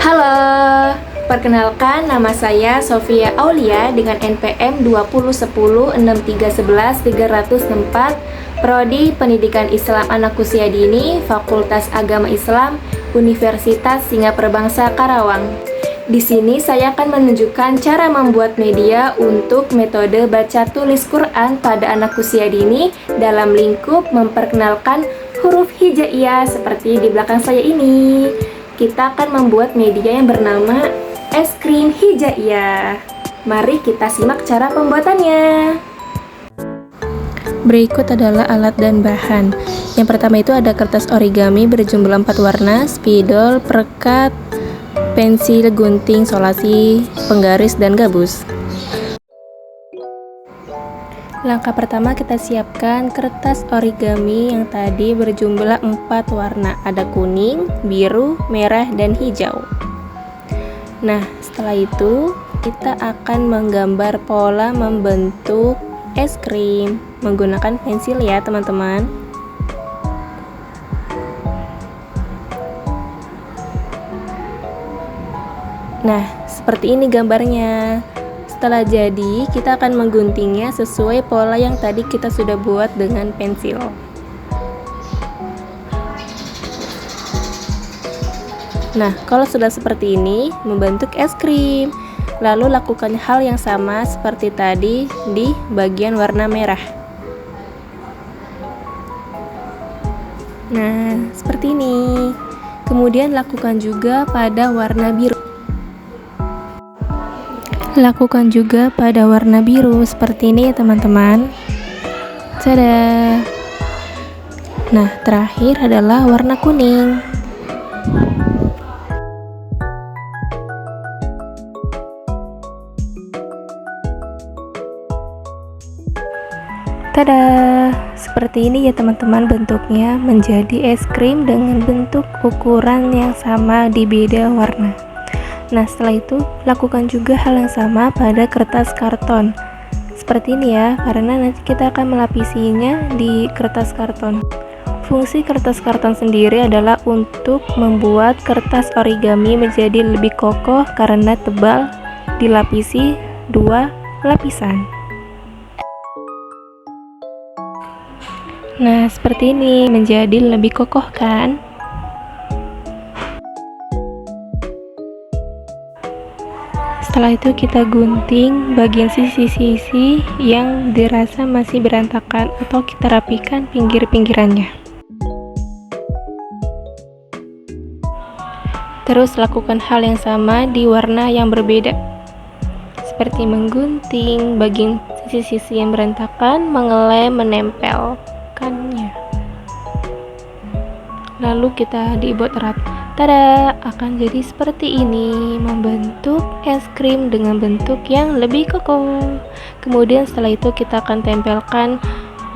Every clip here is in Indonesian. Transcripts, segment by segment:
Halo, perkenalkan nama saya Sofia Aulia dengan NPM 20106311304, Prodi Pendidikan Islam Anak Usia Dini, Fakultas Agama Islam, Universitas Singapura Bangsa Karawang. Di sini saya akan menunjukkan cara membuat media untuk metode baca tulis Quran pada anak usia dini dalam lingkup memperkenalkan huruf hijaiyah seperti di belakang saya ini. Kita akan membuat media yang bernama es krim hijaiyah. Mari kita simak cara pembuatannya. Berikut adalah alat dan bahan. Yang pertama itu ada kertas origami berjumlah 4 warna, spidol, perekat, pensil, gunting, solasi, penggaris, dan gabus. Langkah pertama kita siapkan kertas origami yang tadi berjumlah 4 warna. Ada kuning, biru, merah, dan hijau. Nah, setelah itu kita akan menggambar pola membentuk es krim menggunakan pensil ya teman-teman. Nah, seperti ini gambarnya. Setelah jadi, kita akan mengguntingnya sesuai pola yang tadi kita sudah buat dengan pensil. Nah, kalau sudah seperti ini, membentuk es krim. Lalu lakukan hal yang sama seperti tadi di bagian warna merah. Nah, seperti ini. Kemudian lakukan juga pada warna biru. Lakukan juga pada warna biru seperti ini ya teman-teman. Tada. Nah, terakhir adalah warna kuning. Tada. Seperti ini ya teman-teman bentuknya, menjadi es krim dengan bentuk ukuran yang sama di beda warna. Nah, setelah itu lakukan juga hal yang sama pada kertas karton seperti ini ya, karena nanti kita akan melapisinya di kertas karton. Fungsi kertas karton sendiri adalah untuk membuat kertas origami menjadi lebih kokoh karena tebal, dilapisi 2 lapisan. Nah, seperti ini menjadi lebih kokoh kan? Setelah itu kita gunting bagian sisi-sisi yang dirasa masih berantakan atau kita rapikan pinggir-pinggirannya. Terus lakukan hal yang sama di warna yang berbeda. Seperti menggunting bagian sisi-sisi yang berantakan, mengelem, menempelkannya. Lalu kita dibuat erat. Tada, akan jadi seperti ini, membentuk es krim dengan bentuk yang lebih kokoh. Kemudian setelah itu kita akan tempelkan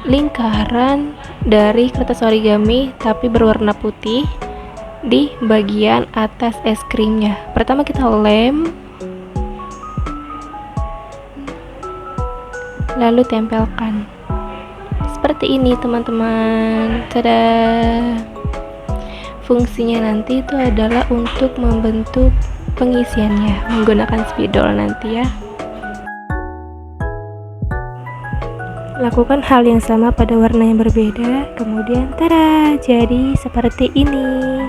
lingkaran dari kertas origami tapi berwarna putih di bagian atas es krimnya. Pertama kita lem, lalu tempelkan. Seperti ini teman-teman. Tada. Fungsinya nanti itu adalah untuk membentuk pengisiannya menggunakan spidol nanti ya. Lakukan hal yang sama pada warna yang berbeda, kemudian tada, jadi seperti ini.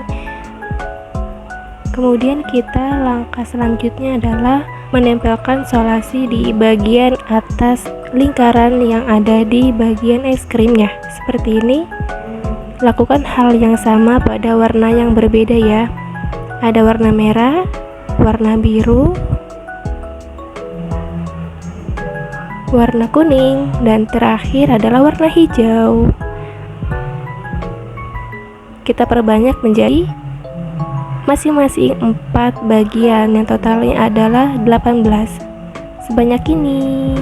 Kemudian kita langkah selanjutnya adalah menempelkan solasi di bagian atas lingkaran yang ada di bagian es krimnya seperti ini. Lakukan hal yang sama pada warna yang berbeda ya. Ada warna merah, warna biru, warna kuning, dan terakhir adalah warna hijau. Kita perbanyak menjadi masing-masing 4 bagian yang totalnya adalah 18. Sebanyak ini.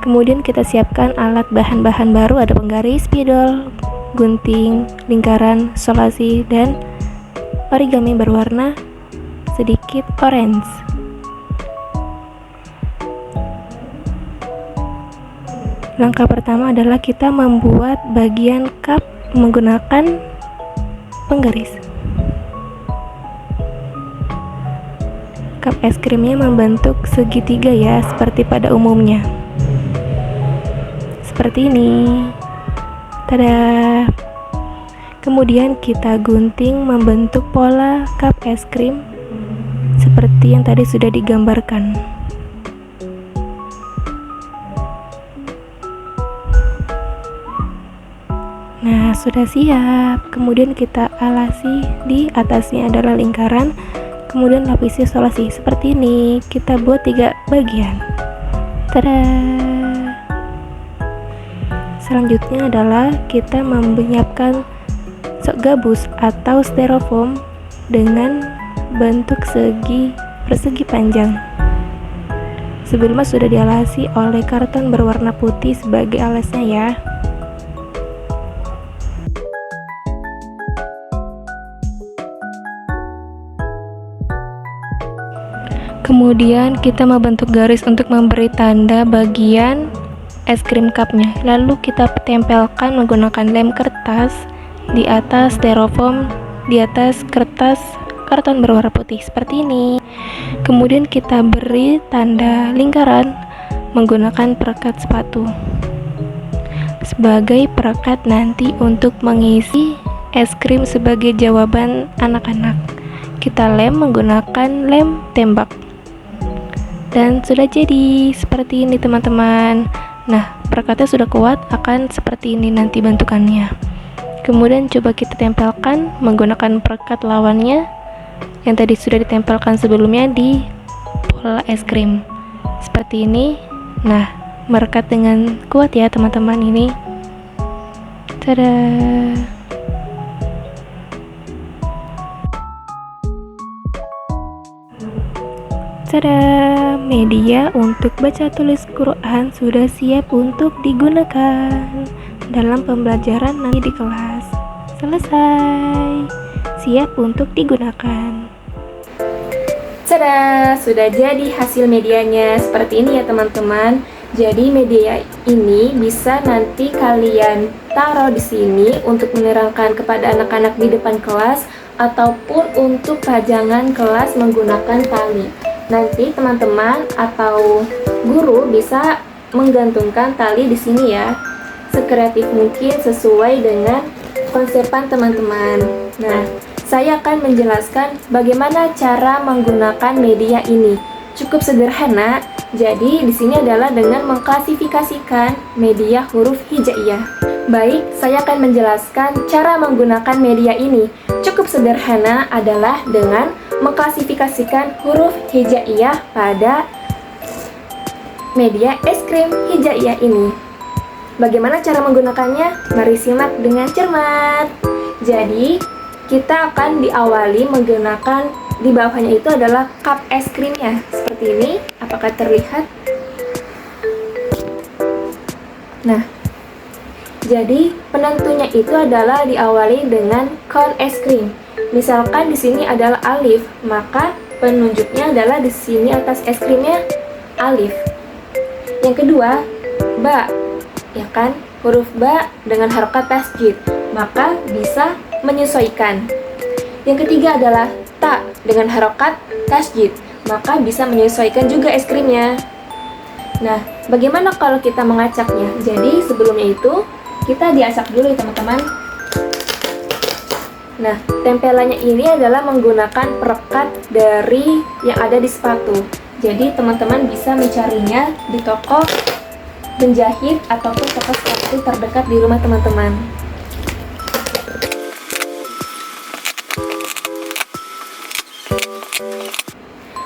Kemudian kita siapkan alat bahan-bahan baru, ada penggaris, spidol, gunting, lingkaran, solasi, dan origami berwarna sedikit orange. Langkah pertama adalah kita membuat bagian cup menggunakan penggaris. Cup es krimnya membentuk segitiga ya, seperti pada umumnya. Seperti ini. Tada! Kemudian kita gunting membentuk pola cup es krim seperti yang tadi sudah digambarkan. Nah, sudah siap. Kemudian kita alasi, di atasnya adalah lingkaran, kemudian lapisnya solasi. Seperti ini, kita buat 3 bagian. Tada! Selanjutnya adalah kita menyiapkan sok gabus atau styrofoam dengan bentuk persegi panjang. Sebelumnya sudah dialasi oleh karton berwarna putih sebagai alasnya ya. Kemudian kita membentuk garis untuk memberi tanda bagian es krim cupnya. Lalu kita tempelkan menggunakan lem kertas di atas styrofoam, di atas kertas karton berwarna putih seperti ini. Kemudian kita beri tanda lingkaran menggunakan perekat sepatu sebagai perekat nanti untuk mengisi es krim sebagai jawaban anak-anak. Kita lem menggunakan lem tembak. Dan sudah jadi seperti ini teman-teman. Nah, perekatnya sudah kuat, akan seperti ini nanti bentukannya. Kemudian coba kita tempelkan menggunakan perekat lawannya yang tadi sudah ditempelkan sebelumnya di pola es krim. Seperti ini. Nah, merekat dengan kuat ya teman-teman ini. Tada! Tada, media untuk baca tulis Quran sudah siap untuk digunakan dalam pembelajaran nanti di kelas. Selesai, siap untuk digunakan. Tada, sudah jadi hasil medianya seperti ini ya teman-teman. Jadi media ini bisa nanti kalian taruh di sini untuk menerangkan kepada anak-anak di depan kelas ataupun untuk pajangan kelas menggunakan tali. Nanti teman-teman atau guru bisa menggantungkan tali di sini ya, sekreatif mungkin sesuai dengan konsepan teman-teman. Nah, saya akan menjelaskan bagaimana cara menggunakan media ini. Cukup sederhana. Jadi di sini adalah dengan mengklasifikasikan media huruf hijaiyah. Baik, saya akan menjelaskan cara menggunakan media ini. Cukup sederhana adalah dengan mengklasifikasikan huruf hijaiyah pada media es krim hijaiyah ini. Bagaimana cara menggunakannya? Mari simak dengan cermat. Jadi, kita akan diawali menggunakan di bawahnya itu adalah cup es krimnya. Seperti ini, apakah terlihat? Nah, jadi penentunya itu adalah diawali dengan cone es krim. Misalkan di sini adalah alif, maka penunjuknya adalah di sini atas es krimnya alif. Yang kedua, ba, ya kan? Huruf ba dengan harokat tasjid, maka bisa menyesuaikan. Yang ketiga adalah ta dengan harokat tasjid, maka bisa menyesuaikan juga es krimnya. Nah, bagaimana kalau kita mengacaknya? Jadi sebelumnya itu kita diacak dulu ya teman-teman. Nah, tempelannya ini adalah menggunakan perekat dari yang ada di sepatu. Jadi teman-teman bisa mencarinya di toko penjahit ataupun toko sepatu terdekat di rumah teman-teman.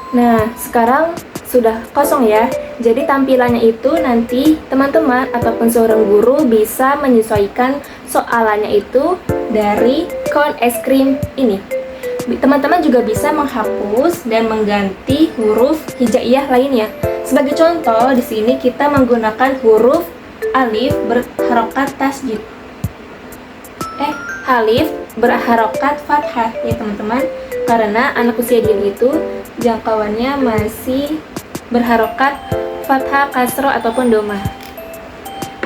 Nah, sekarang sudah kosong ya. Jadi tampilannya itu nanti teman-teman ataupun seorang guru bisa menyesuaikan soalannya itu dari cone es krim ini. Teman-teman juga bisa menghapus dan mengganti huruf hijaiyah lainnya. Sebagai contoh, di sini kita menggunakan huruf alif berharokat tasjid. Alif berharokat fathah ya teman-teman. Karena anak usia dini itu jangkauannya masih berharokat fathah, kasroh ataupun domah.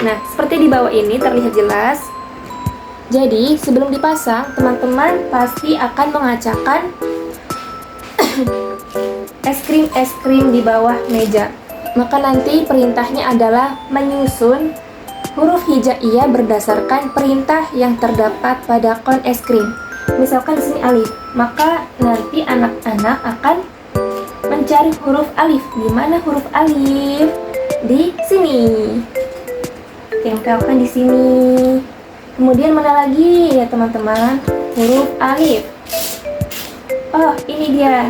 Nah, seperti di bawah ini terlihat jelas. Jadi, sebelum dipasang, teman-teman pasti akan mengacakkan es krim di bawah meja. Maka nanti perintahnya adalah menyusun huruf hijaiyah berdasarkan perintah yang terdapat pada kon es krim. Misalkan di sini alif, maka nanti anak-anak akan mencari huruf alif. Di mana huruf alif? Di sini. Tempelkan di sini. Kemudian mana lagi ya teman-teman? Huruf alif. Oh, ini dia.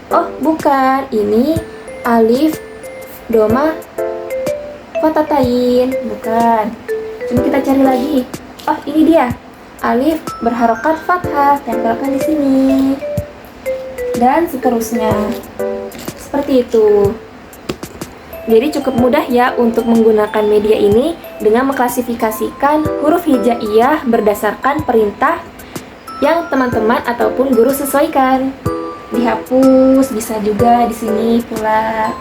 Oh, bukan. Ini alif doma fatatain. Bukan. Coba kita cari lagi. Oh, ini dia. Alif berharokat fathah. Tempelkan di sini. Dan seterusnya. Seperti itu. Jadi cukup mudah ya untuk menggunakan media ini dengan mengklasifikasikan huruf hijaiyah berdasarkan perintah yang teman-teman ataupun guru sesuaikan. Dihapus bisa juga di sini pula.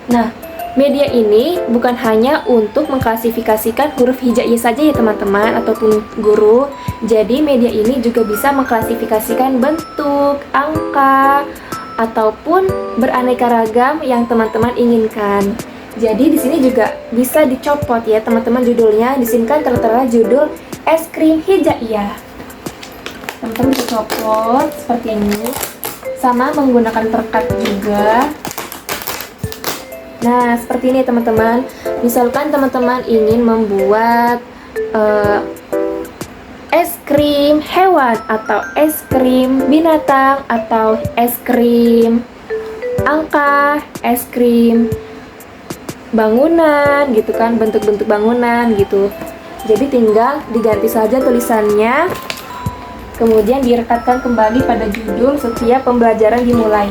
Nah, media ini bukan hanya untuk mengklasifikasikan huruf hijaiyah saja ya teman-teman ataupun guru. Jadi media ini juga bisa mengklasifikasikan bentuk, angka, ataupun beraneka ragam yang teman-teman inginkan. Jadi di sini juga bisa dicopot ya teman-teman judulnya. Di sini kan tertera judul es krim hijaiyah. Teman-teman bisa copot seperti ini. Sama menggunakan perekat juga. Nah, seperti ini teman-teman. Misalkan teman-teman ingin membuat es krim hewan atau es krim binatang atau es krim angka, es krim bangunan gitu kan, bentuk-bentuk bangunan gitu. Jadi tinggal diganti saja tulisannya, kemudian direkatkan kembali pada judul setiap pembelajaran dimulai.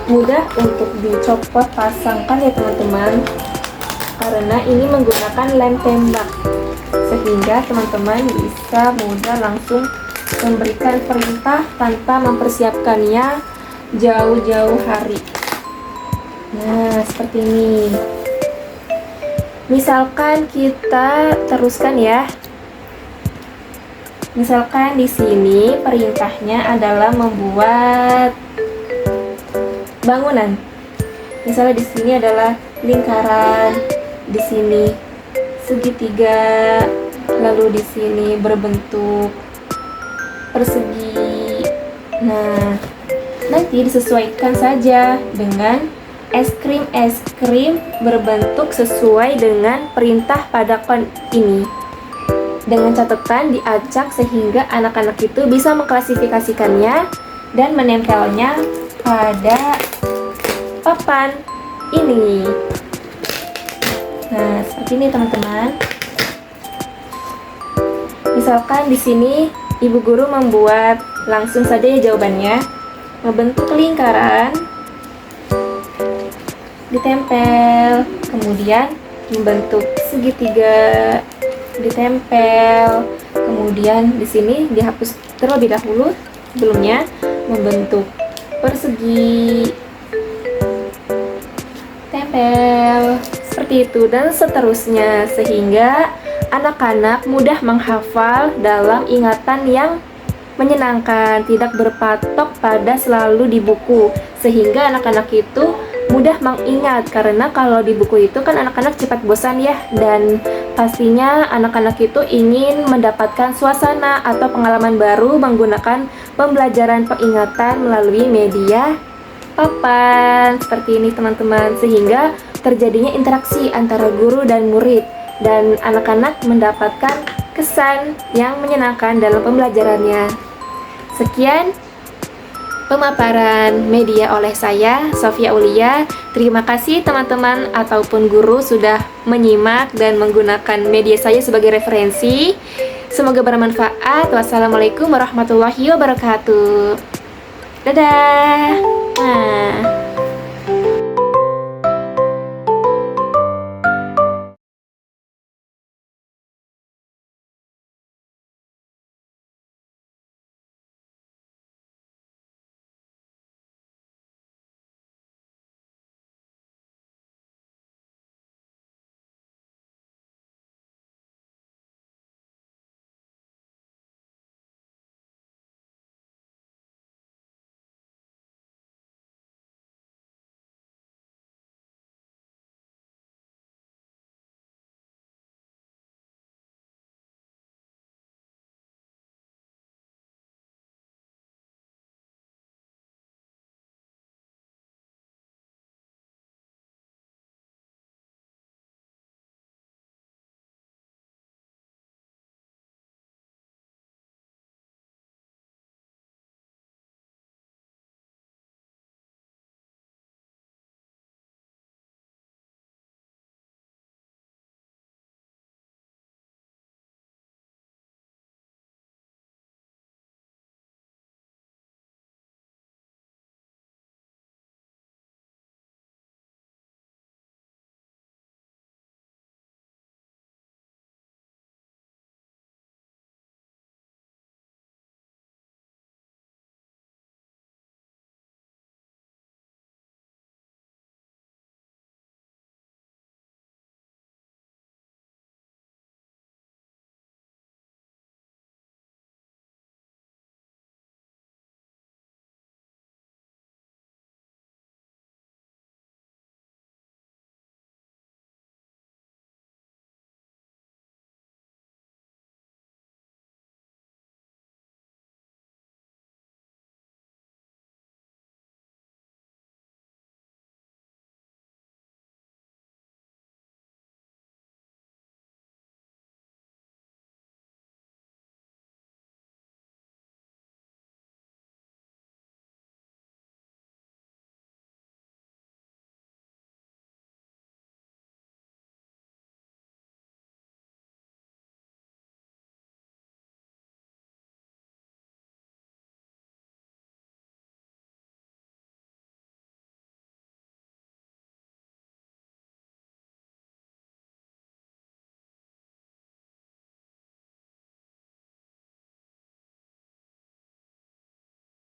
Mudah untuk dicopot, pasangkan ya teman-teman, karena ini menggunakan lem tembak, sehingga teman-teman bisa mudah langsung memberikan perintah tanpa mempersiapkannya jauh-jauh hari. Nah, seperti ini. Misalkan kita teruskan ya. Misalkan di sini perintahnya adalah membuat bangunan. Misalnya di sini adalah lingkaran, di sini segitiga, lalu di sini berbentuk persegi. Nah, nanti disesuaikan saja dengan es krim berbentuk sesuai dengan perintah pada kon ini. Dengan catatan diacak sehingga anak-anak itu bisa mengklasifikasikannya dan menempelnya pada papan ini. Nah, seperti ini teman-teman. Misalkan di sini ibu guru membuat langsung saja ya jawabannya, membentuk lingkaran, ditempel, kemudian membentuk segitiga, ditempel, kemudian di sini dihapus terlebih dahulu sebelumnya, membentuk persegi, tempel, seperti itu dan seterusnya, sehingga anak-anak mudah menghafal dalam ingatan yang menyenangkan, tidak berpatok pada selalu di buku, sehingga anak-anak itu mudah mengingat. Karena kalau di buku itu kan anak-anak cepat bosan ya, dan pastinya anak-anak itu ingin mendapatkan suasana atau pengalaman baru menggunakan pembelajaran pengingatan melalui media papan seperti ini teman-teman, sehingga terjadinya interaksi antara guru dan murid dan anak-anak mendapatkan kesan yang menyenangkan dalam pembelajarannya. Sekian pemaparan media oleh saya, Sofia Aulia. Terima kasih teman-teman ataupun guru sudah menyimak dan menggunakan media saya sebagai referensi. Semoga bermanfaat. Wassalamualaikum warahmatullahi wabarakatuh. Dadah. Nah.